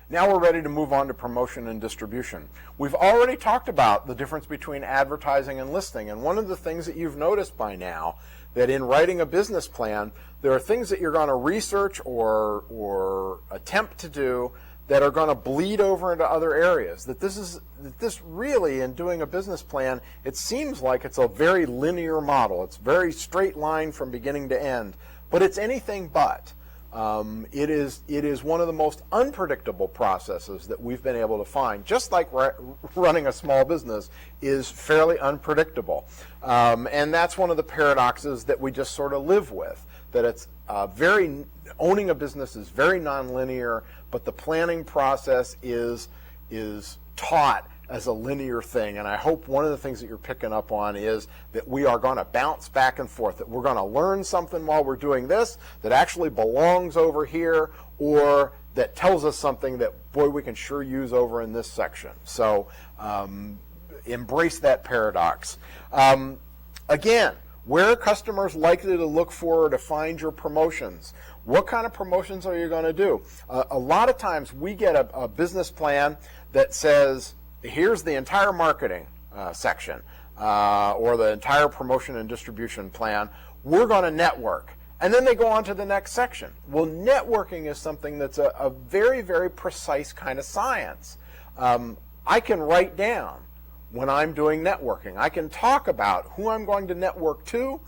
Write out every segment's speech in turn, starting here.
Now we're ready to move on to promotion and distribution. We've already talked about the difference between advertising and listing, and one of the things that you've noticed by now, that in writing a business plan, there are things that you're going to research or attempt to do that are going to bleed over into other areas. That this really, in doing a business plan, it seems like it's a very linear model. It's very straight line from beginning to end, but it's anything but. It is one of the most unpredictable processes that we've been able to find, just like running a small business is fairly unpredictable. And that's one of the paradoxes that we just sort of live with, that it's owning a business is very nonlinear, but the planning process is taught as a linear thing. And I hope one of the things that you're picking up on is that we are going to bounce back and forth, that we're going to learn something while we're doing this that actually belongs over here, or that tells us something that, boy, we can sure use over in this section. So embrace that paradox. Again, where are customers likely to look for or to find your promotions? What kind of promotions are you going to do? A lot of times we get a business plan that says, here's the entire marketing section or the entire promotion and distribution plan. We're going to network. And then they go on to the next section. Well, networking is something that's a very, very precise kind of science. I can write down when I'm doing networking. I can talk about who I'm going to network to.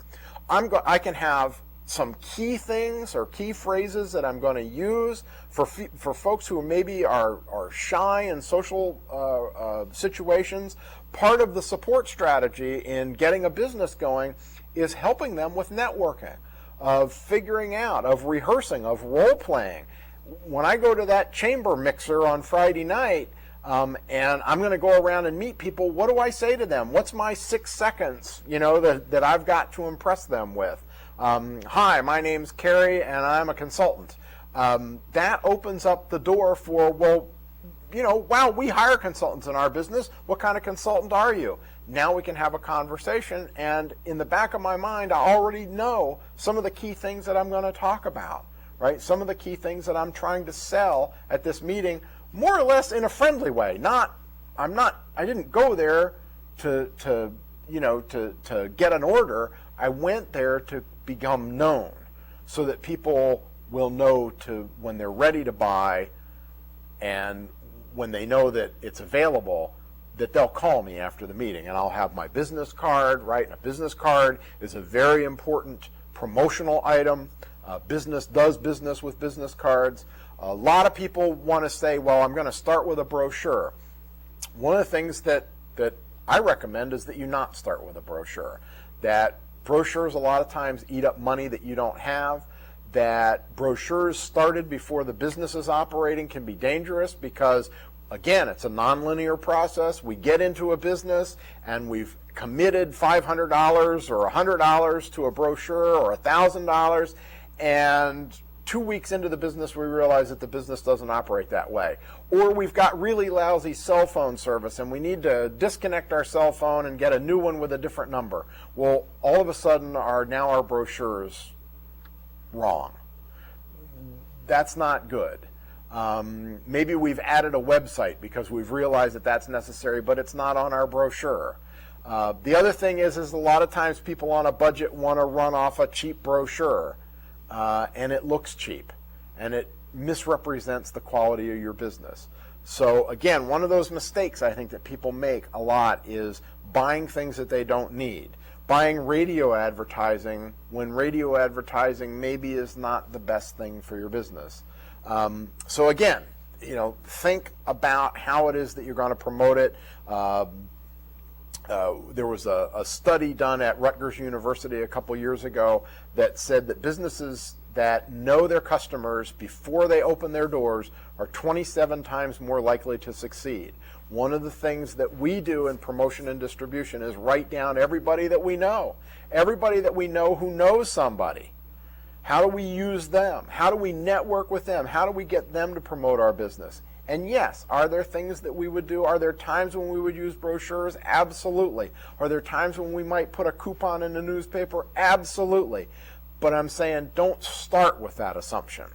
I can have some key things or key phrases that I'm going to use for folks who maybe are shy in social situations. Part of the support strategy in getting a business going is helping them with networking, of figuring out, of rehearsing, of role-playing. When I go to that chamber mixer on Friday night, and I'm going to go around and meet people, what do I say to them? What's my 6 seconds, that I've got to impress them with? Hi, my name's Carrie, and I'm a consultant. That opens up the door for, well, wow, we hire consultants in our business. What kind of consultant are you? Now we can have a conversation, and in the back of my mind, I already know some of the key things that I'm going to talk about, right? Some of the key things that I'm trying to sell at this meeting, more or less in a friendly way. I didn't go there to get an order. I went there to become known, so that people will know when they're ready to buy, and when they know that it's available, that they'll call me after the meeting, and I'll have my business card, right? And a business card is a very important promotional item. Business does business with business cards. A lot of people want to say, well, I'm going to start with a brochure. One of the things that I recommend is that you not start with a brochure. That brochures a lot of times eat up money that you don't have. That brochures started before the business is operating can be dangerous because, again, it's a nonlinear process. We get into a business and we've committed $500 or $100 to a brochure or $1,000, and 2 weeks into the business we realize that the business doesn't operate that way. Or we've got really lousy cell phone service and we need to disconnect our cell phone and get a new one with a different number. Well, all of a sudden now our brochure's wrong. That's not good. Maybe we've added a website because we've realized that that's necessary, but it's not on our brochure. The other thing is a lot of times people on a budget want to run off a cheap brochure, and it looks cheap, and it misrepresents the quality of your business. So again, one of those mistakes I think that people make a lot is buying things that they don't need. Buying radio advertising when radio advertising maybe is not the best thing for your business. So again, think about how it is that you're going to promote it. There was a study done at Rutgers University a couple years ago that said that businesses that know their customers before they open their doors are 27 times more likely to succeed. One of the things that we do in promotion and distribution is write down everybody that we know who knows somebody. How do we use them? How do we network with them? How do we get them to promote our business? And yes, are there things that we would do? Are there times when we would use brochures? Absolutely. Are there times when we might put a coupon in the newspaper? Absolutely. But I'm saying don't start with that assumption.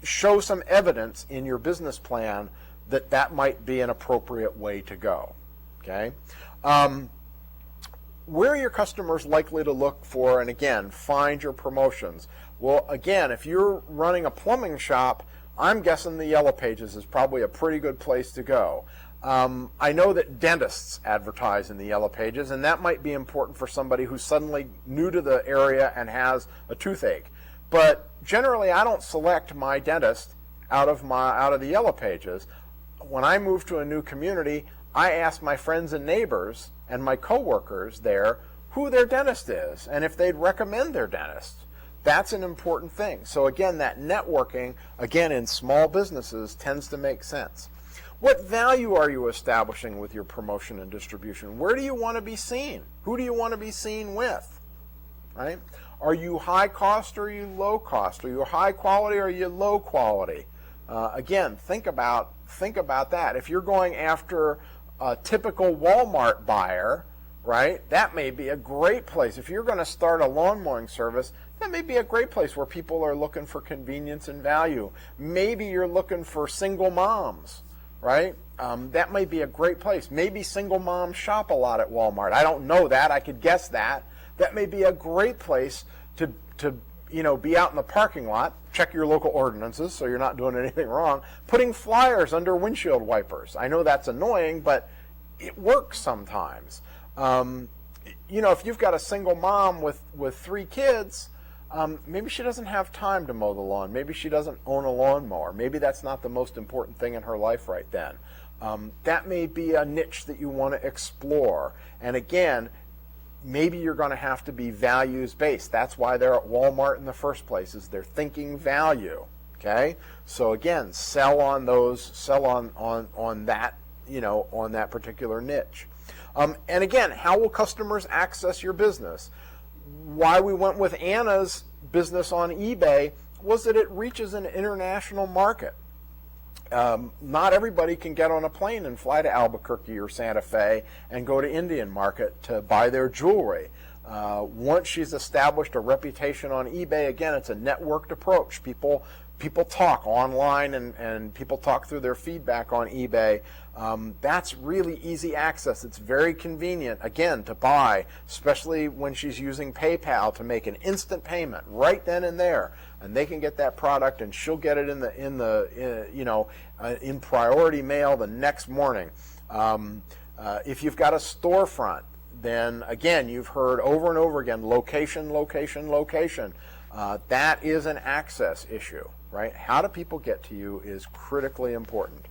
show some evidence in your business plan that that might be an appropriate way to go. Okay. Where are your customers likely to look for, and again, find your promotions? Well, again, if you're running a plumbing shop, I'm guessing the Yellow Pages is probably a pretty good place to go. I know that dentists advertise in the Yellow Pages, and that might be important for somebody who's suddenly new to the area and has a toothache. But generally, I don't select my dentist out of the Yellow Pages. When I move to a new community, I ask my friends and neighbors and my coworkers there who their dentist is and if they'd recommend their dentist. That's an important thing. So again, that networking, again, in small businesses tends to make sense. What value are you establishing with your promotion and distribution? Where do you want to be seen? Who do you want to be seen with? Right? Are you high cost or are you low cost? Are you high quality or are you low quality? Again, think about that. If you're going after a typical Walmart buyer, right, that may be a great place. If you're going to start a lawn mowing service, that may be a great place where people are looking for convenience and value. Maybe you're looking for single moms, right? That might be a great place. Maybe single moms shop a lot at Walmart. I don't know that. I could guess that. That may be a great place to be out in the parking lot. Check your local ordinances so you're not doing anything wrong. Putting flyers under windshield wipers. I know that's annoying, but it works sometimes. If you've got a single mom with 3 kids, maybe she doesn't have time to mow the lawn. Maybe she doesn't own a lawnmower. Maybe that's not the most important thing in her life right then. That may be a niche that you want to explore. And again, maybe you're going to have to be values-based. That's why they're at Walmart in the first place, is they're thinking value. Okay? So again, sell on that, on that particular niche. And again, how will customers access your business? Why we went with Anna's business on eBay was that it reaches an international market. Not everybody can get on a plane and fly to Albuquerque or Santa Fe and go to Indian Market to buy their jewelry. Once she's established a reputation on eBay, again, it's a networked approach. People talk online and people talk through their feedback on eBay. That's really easy access. It's very convenient, again, to buy, especially when she's using PayPal to make an instant payment right then and there. And they can get that product, and she'll get it in priority mail the next morning. If you've got a storefront, then again, you've heard over and over again, location, location, location. That is an access issue, right? How do people get to you is critically important.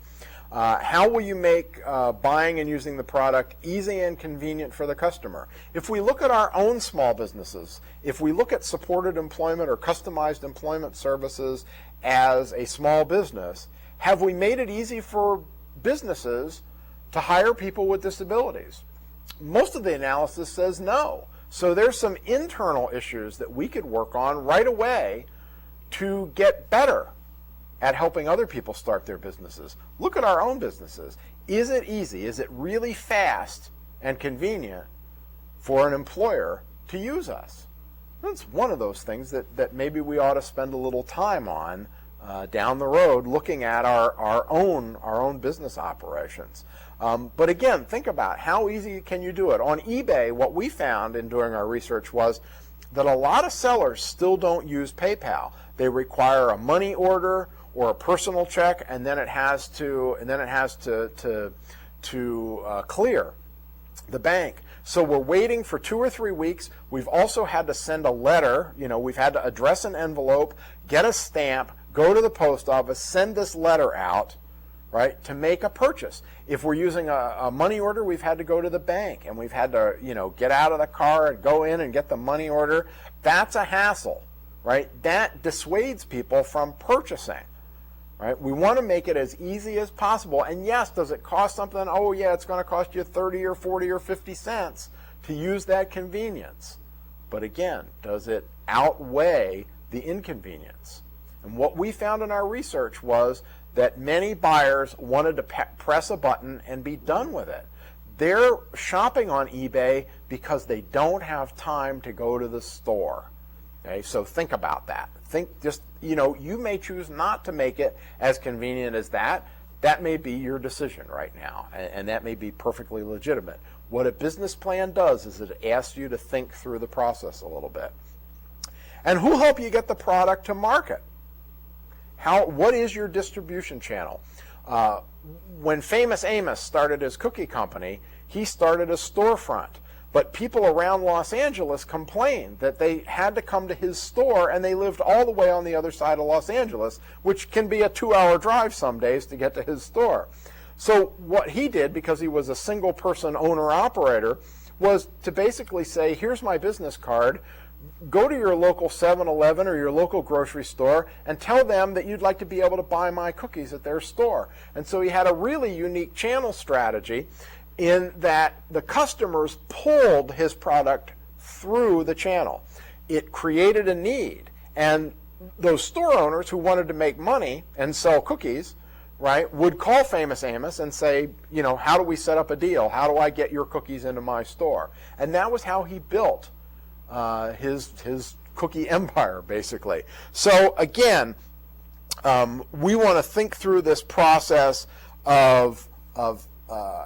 How will you make buying and using the product easy and convenient for the customer? If we look at our own small businesses, if we look at supported employment or customized employment services as a small business, have we made it easy for businesses to hire people with disabilities? Most of the analysis says no. So there's some internal issues that we could work on right away to get better at helping other people start their businesses. Look at our own businesses. Is it easy? Is it really fast and convenient for an employer to use us? That's one of those things that maybe we ought to spend a little time on down the road, looking at our own business operations. But again, think about how easy can you do it. On eBay, what we found in doing our research was that a lot of sellers still don't use PayPal. They require a money order or a personal check, and then it has to clear the bank. So we're waiting for 2 or 3 weeks. We've also had to send a letter. We've had to address an envelope, get a stamp, go to the post office, send this letter out, right, to make a purchase. If we're using a money order, we've had to go to the bank, and we've had to, get out of the car and go in and get the money order. That's a hassle, right? That dissuades people from purchasing. Right? We want to make it as easy as possible. And yes, does it cost something? Oh yeah, it's going to cost you 30 or 40 or 50 cents to use that convenience. But again, does it outweigh the inconvenience? And what we found in our research was that many buyers wanted to press a button and be done with it. They're shopping on eBay because they don't have time to go to the store. Okay, so think about that. You may choose not to make it as convenient as that. That may be your decision right now, and that may be perfectly legitimate. What a business plan does is it asks you to think through the process a little bit. And who'll help you get the product to market? What is your distribution channel? When Famous Amos started his cookie company, he started a storefront. But people around Los Angeles complained that they had to come to his store, and they lived all the way on the other side of Los Angeles, which can be a 2-hour drive some days to get to his store. So what he did, because he was a single-person owner-operator, was to basically say, here's my business card. Go to your local 7-Eleven or your local grocery store and tell them that you'd like to be able to buy my cookies at their store. And so he had a really unique channel strategy in that the customers pulled his product through the channel. It created a need, and those store owners who wanted to make money and sell cookies, right, would call Famous Amos and say, how do we set up a deal? How do I get your cookies into my store? And that was how he built his cookie empire, basically. So again, we want to think through this process of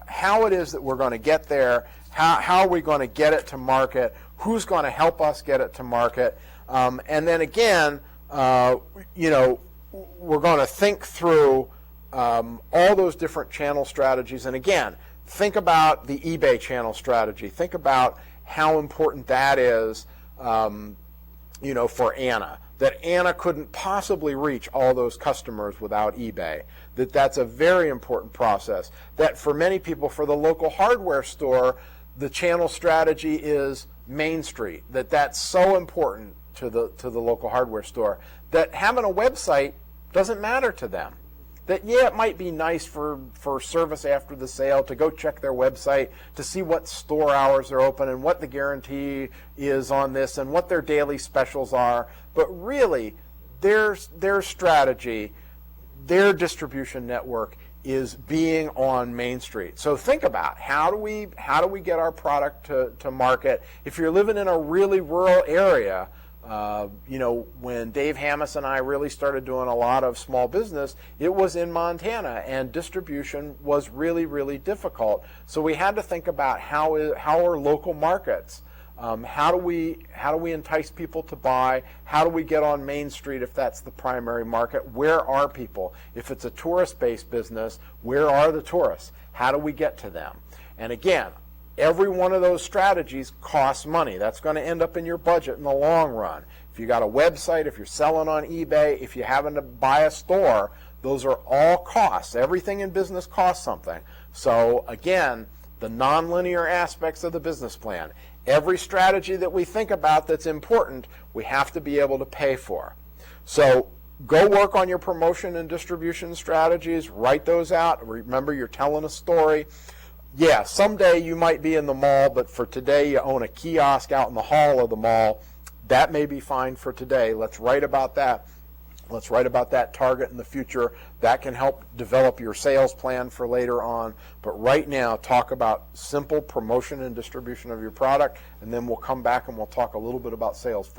how it is that we're going to get there, how are we going to get it to market, who's going to help us get it to market, and then again, we're going to think through all those different channel strategies. And again, think about the eBay channel strategy. Think about how important that is, for Anna. That Anna couldn't possibly reach all those customers without eBay. That's a very important process. That for many people, for the local hardware store, the channel strategy is Main Street. That's so important to the local hardware store. That having a website doesn't matter to them. That, yeah, it might be nice for service after the sale to go check their website to see what store hours are open and what the guarantee is on this and what their daily specials are. But really, their strategy, their distribution network is being on Main Street. So think about how do we get our product to market. If you're living in a really rural area, when Dave Hammis and I really started doing a lot of small business, it was in Montana, and distribution was really, really difficult. So we had to think about how are local markets, how do we entice people to buy, how do we get on Main Street if that's the primary market, where are people? If it's a tourist-based business, where are the tourists? How do we get to them? And again, every one of those strategies costs money. That's going to end up in your budget in the long run. If you got a website, if you're selling on eBay, if you happen to buy a store, those are all costs. Everything in business costs something. So again, the nonlinear aspects of the business plan. Every strategy that we think about that's important, we have to be able to pay for. So go work on your promotion and distribution strategies. Write those out. Remember, you're telling a story. Yeah, someday you might be in the mall, but for today you own a kiosk out in the hall of the mall. That may be fine for today. Let's write about that. Let's write about that target in the future. That can help develop your sales plan for later on. But right now, talk about simple promotion and distribution of your product, and then we'll come back and we'll talk a little bit about sales.